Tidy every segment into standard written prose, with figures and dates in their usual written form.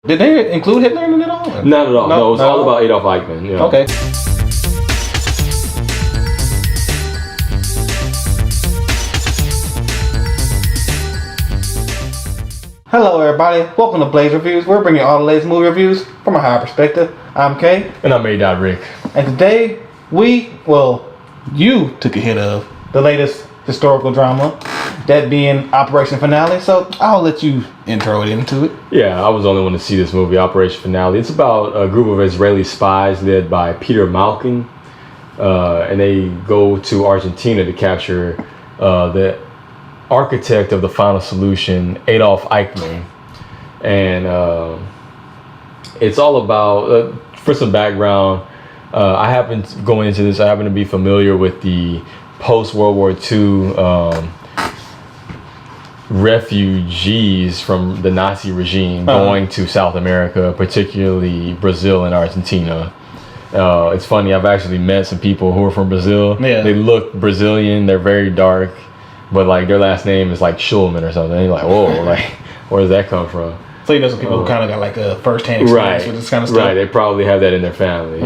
Did they include Hitler in it all? Not at all. No, it's all about Adolf Eichmann. You know? Okay. Hello everybody, welcome to Blaze Reviews. We're bringing you all the latest movie reviews from a higher perspective. I'm Kay. And I'm A. Rick. And today, you took a hit of the latest historical drama, that being Operation Finale. So I'll let you intro it into it. Yeah, I was the only one to see this movie, Operation Finale. It's about a group of Israeli spies led by Peter Malkin. And they go to Argentina to capture the architect of the final solution, Adolf Eichmann. And it's all about, for some background, I happen to be familiar with the post-World War II refugees from the Nazi regime going to South America, particularly Brazil and Argentina. It's funny, I've actually met some people who are from Brazil. Yeah. They look Brazilian, they're very dark, but like their last name is like Schulman or something. And you're like, whoa, like where does that come from? So you know some people who kind of got like a first-hand experience with this kind of stuff. Right, they probably have that in their family.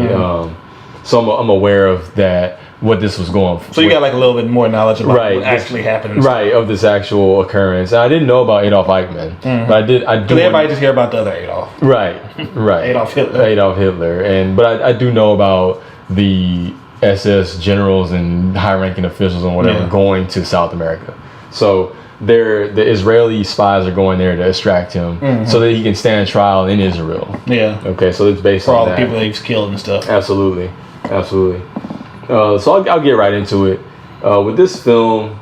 So I'm aware of that, what this was going for. So you got like a little bit more knowledge about what actually happened. Right, of this actual occurrence. And I didn't know about Adolf Eichmann, but I do. Because everybody just hear about the other Adolf. Right. Adolf Hitler. But I do know about the SS generals and high-ranking officials and whatever going to South America. So the Israeli spies are going there to extract him so that he can stand trial in Israel. Yeah. Okay, so it's based on all that. the people that he's killed and stuff. Absolutely. So I'll get right into it. With this film,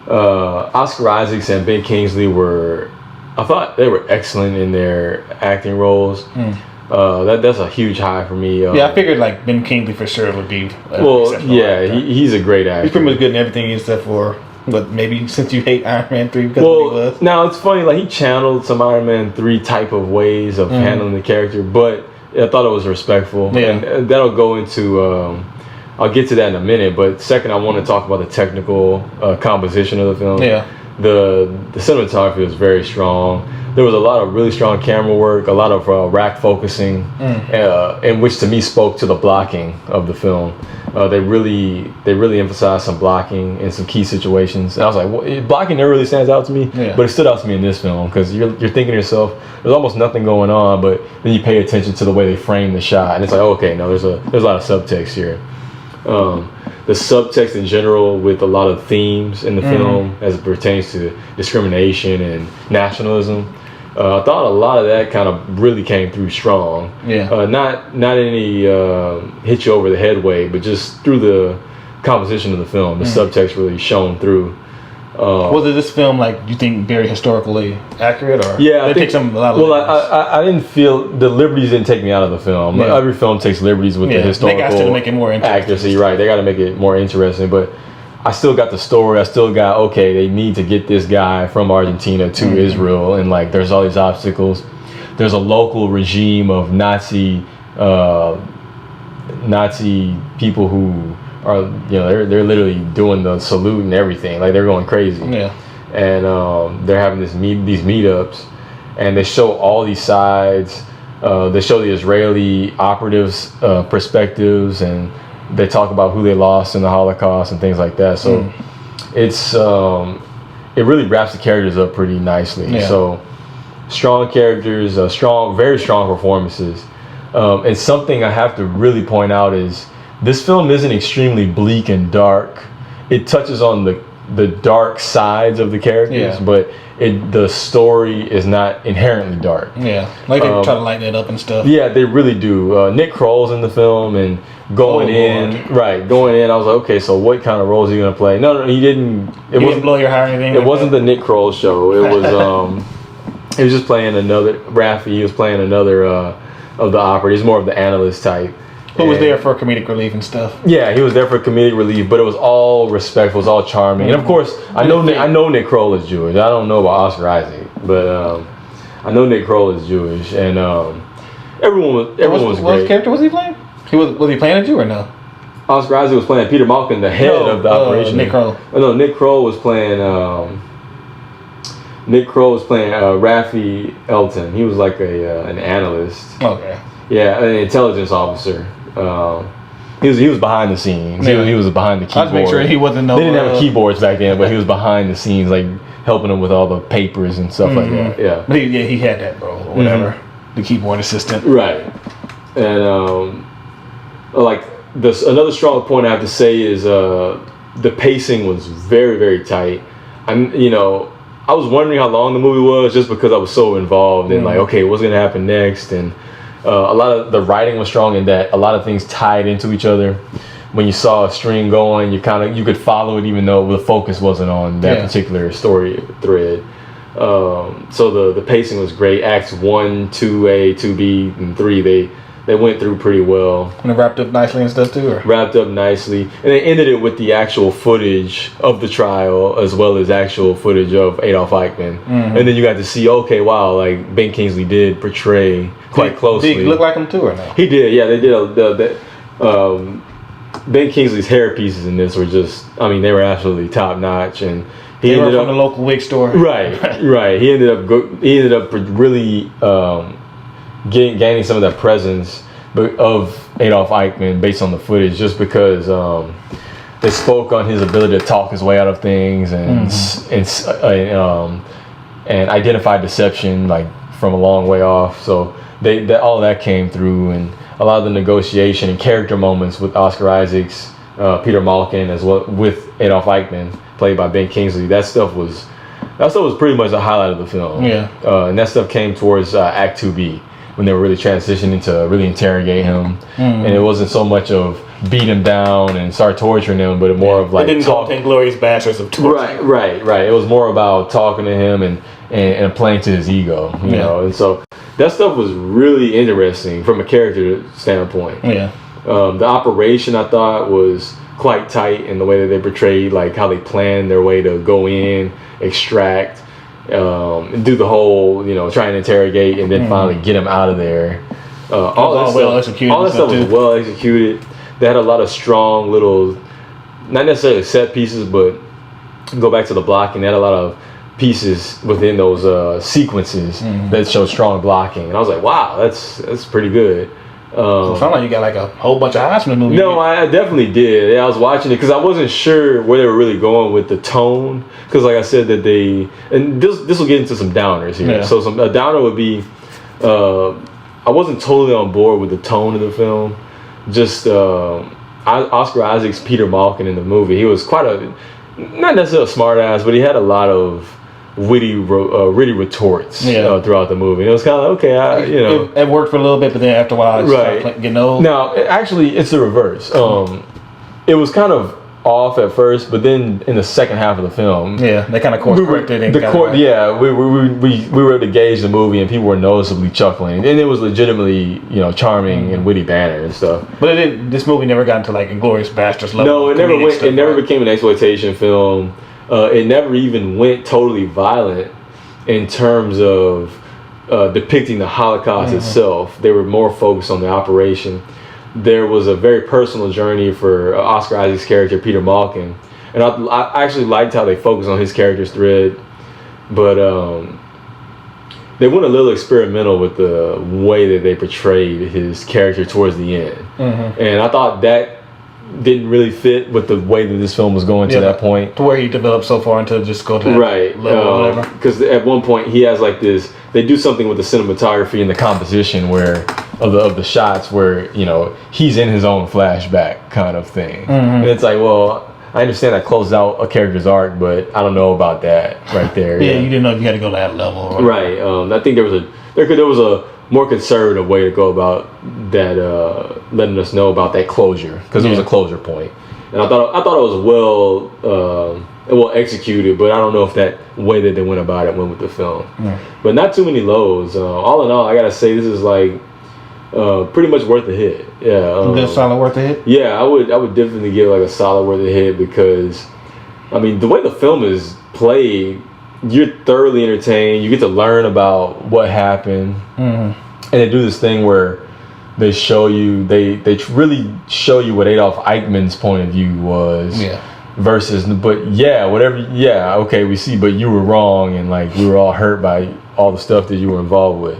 Oscar Isaacs and Ben Kingsley I thought they were excellent in their acting roles. That's a huge high for me. I figured like Ben Kingsley for sure would be. He's a great actor. He's pretty much good in everything except for maybe since you hate Iron Man 3 because of what he was. Now it's funny, like he channeled some Iron Man 3 type of ways of handling the character, but I thought it was respectful. Yeah. And that'll go into. I'll get to that in a minute, but second I want to talk about the technical composition of the film. Yeah. The cinematography was very strong. There was a lot of really strong camera work, a lot of rack focusing, in which to me spoke to the blocking of the film. They really emphasized some blocking in some key situations. And I was like, well, blocking never really stands out to me, but it stood out to me in this film because you're thinking to yourself, there's almost nothing going on, but then you pay attention to the way they frame the shot, and it's like, okay, no, there's a lot of subtext here. The subtext in general with a lot of themes in the film as it pertains to discrimination and nationalism. I thought a lot of that kind of really came through strong. Yeah. Not any hit you over the head way, but just through the composition of the film, the subtext really shone through. Was it this film like you think very historically accurate, or I take some a lot of? Well, I didn't feel the liberties didn't take me out of the film. Yeah. Every film takes liberties with the historical they got to make it more interesting. accuracy, right? They got to make it more interesting, but I still got the story. I still got they need to get this guy from Argentina to Israel, and like there's all these obstacles. There's a local regime of Nazi people who are they're literally doing the salute and everything, like they're going crazy. Yeah. And they're having these meetups, and they show all these sides. They show the Israeli operatives' perspectives, and they talk about who they lost in the Holocaust and things like that. So it's it really wraps the characters up pretty nicely. Yeah. So strong characters, very strong performances, and something I have to really point out is this film isn't extremely bleak and dark. It touches on the dark sides of the characters, but the story is not inherently dark. Yeah, like they try to lighten it up and stuff. Yeah, they really do. Nick Kroll's in the film, and going in, I was like, okay, so what kind of role is he gonna play? No, he didn't. He didn't blow your hair or anything. It wasn't the Nick Kroll show. It was he was just playing another Raffi. He was playing another of the operatives. He's more of the analyst type. Who was there for comedic relief and stuff. Yeah, he was there for comedic relief, but it was all respectful, it was all charming. And of course, I know Nick Kroll is Jewish. I don't know about Oscar Isaac, but I know Nick Kroll is Jewish, and everyone was great. What character was he playing? Was he playing a Jew or no? Oscar Isaac was playing Peter Malkin, the head of the operation. Nick Kroll. Oh, no, Nick Kroll was playing Nick Kroll was playing Raffi Elton. He was like an analyst. Okay. Yeah, an intelligence officer. He was behind the scenes. Yeah. He was behind the keyboard. I was make sure he wasn't no. They didn't have keyboards back then, but he was behind the scenes, like helping them with all the papers and stuff like that. Yeah. But he had that role or whatever. The keyboard assistant. Right. And like another strong point I have to say is the pacing was very, very tight. I was wondering how long the movie was just because I was so involved in like, okay, what's gonna happen next? And a lot of the writing was strong in that a lot of things tied into each other. When you saw a string going, you could follow it even though the focus wasn't on that particular story thread. So the pacing was great. Acts 1, 2A, 2B, and 3 they went through pretty well. And it wrapped up nicely and stuff too? Or? Wrapped up nicely. And they ended it with the actual footage of the trial as well as actual footage of Adolf Eichmann. And then you got to see, okay, wow, like Ben Kingsley did portray quite closely. Did he look like him too or no? He did, yeah. They did Ben Kingsley's hair pieces in this were just, they were absolutely top notch. And he ended up from the local wig store. Right. He ended up really gaining some of that presence of Adolf Eichmann based on the footage, just because they spoke on his ability to talk his way out of things and identify deception like from a long way off. So all of that came through, and a lot of the negotiation and character moments with Oscar Isaac's Peter Malkin as well with Adolf Eichmann, played by Ben Kingsley. That stuff was pretty much the highlight of the film. Yeah. And that stuff came towards Act 2B. When they were really transitioning to really interrogate him, and it wasn't so much of beat him down and start torturing him, but more of like it didn't go to Inglorious Bastards of torture. Right. It was more about talking to him and playing to his ego, you know. And so that stuff was really interesting from a character standpoint. Yeah. The operation I thought was quite tight in the way that they portrayed, like how they planned their way to go in, extract. Do the whole, try and interrogate and then finally get him out of there. All that stuff was well executed. They had a lot of strong little, not necessarily set pieces, but go back to the blocking. They had a lot of pieces within those sequences that showed strong blocking, and I was like, wow, that's pretty good. It sounded like you got like a whole bunch of eyes from the movie. No, I definitely did. Yeah, I was watching it because I wasn't sure where they were really going with the tone. Because like I said, that and this will get into some downers here. Yeah. So a downer would be, I wasn't totally on board with the tone of the film. Just Oscar Isaac's Peter Malkin in the movie. He was quite not necessarily a smart ass, but he had a lot of witty retorts throughout the movie. And it was kind of okay, it worked for a little bit, but then after a while, it started getting old. Now, actually, it's the reverse. It was kind of off at first, but then in the second half of the film, they kind of course corrected. We were able to gauge the movie, and people were noticeably chuckling, and it was legitimately charming and witty banter and stuff. But this movie never got into like Inglourious Basterds level. No, it never became an exploitation film. It never even went totally violent in terms of depicting the Holocaust itself. They were more focused on the operation. There was a very personal journey for Oscar Isaac's character, Peter Malkin. And I actually liked how they focused on his character's thread. But they went a little experimental with the way that they portrayed his character towards the end. And I thought that didn't really fit with the way that this film was going to that point. To where he developed so far into just go to that level or whatever. Because at one point he has like this, they do something with the cinematography and the composition where of the shots where, he's in his own flashback kind of thing. And it's like, well, I understand that closes out a character's arc, but I don't know about that right there. You didn't know if you had to go to that level. Right. I think there was a more conservative way to go about that, letting us know about that closure, because it was a closure point. And I thought it was well executed, but I don't know if that way that they went about it went with the film. But not too many lows. All in all, I gotta say this is like pretty much worth a hit. Yeah, solid worth a hit. Yeah, I would definitely give like a solid worth a hit, because the way the film is played, you're thoroughly entertained. You get to learn about what happened, and they do this thing where they show you, they really show you what Adolf Eichmann's point of view was. versus, but okay, we see, but you were wrong, and like we were all hurt by all the stuff that you were involved with,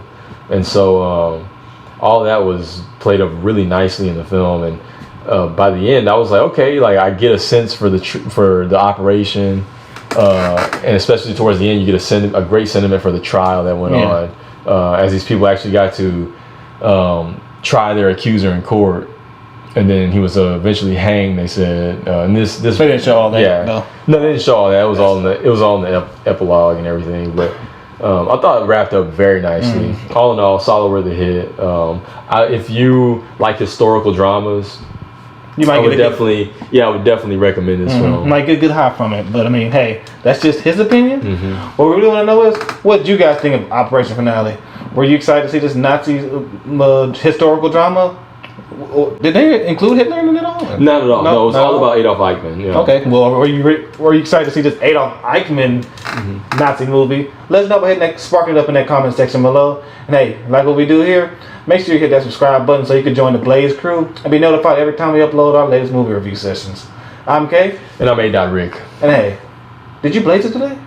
and so all that was played up really nicely in the film, and by the end, I was like, okay, like I get a sense for the operation, and especially towards the end, you get a great sentiment for the trial that went on, as these people actually got to try their accuser in court. And then he was eventually hanged. They said, and this they didn't show all that. Yeah, no, they didn't show all that. It was all in the epilogue and everything. But I thought it wrapped up very nicely. All in all, solid worthy hit. If you like historical dramas, I would definitely recommend this film. Might get a good high from it, but I mean, hey, that's just his opinion. What we really want to know is, what did you guys think of Operation Finale? Were you excited to see this Nazi historical drama? Did they include Hitler in it all? Not at all. No, it was all about Adolf Eichmann. Yeah. Okay. Well, were you excited to see this Adolf Eichmann Nazi movie? Let us know by sparking it up in that comment section below. And hey, like what we do here, make sure you hit that subscribe button so you can join the Blaze crew and be notified every time we upload our latest movie review sessions. I'm Kay. And I'm A. Rick. And hey, did you blaze it today?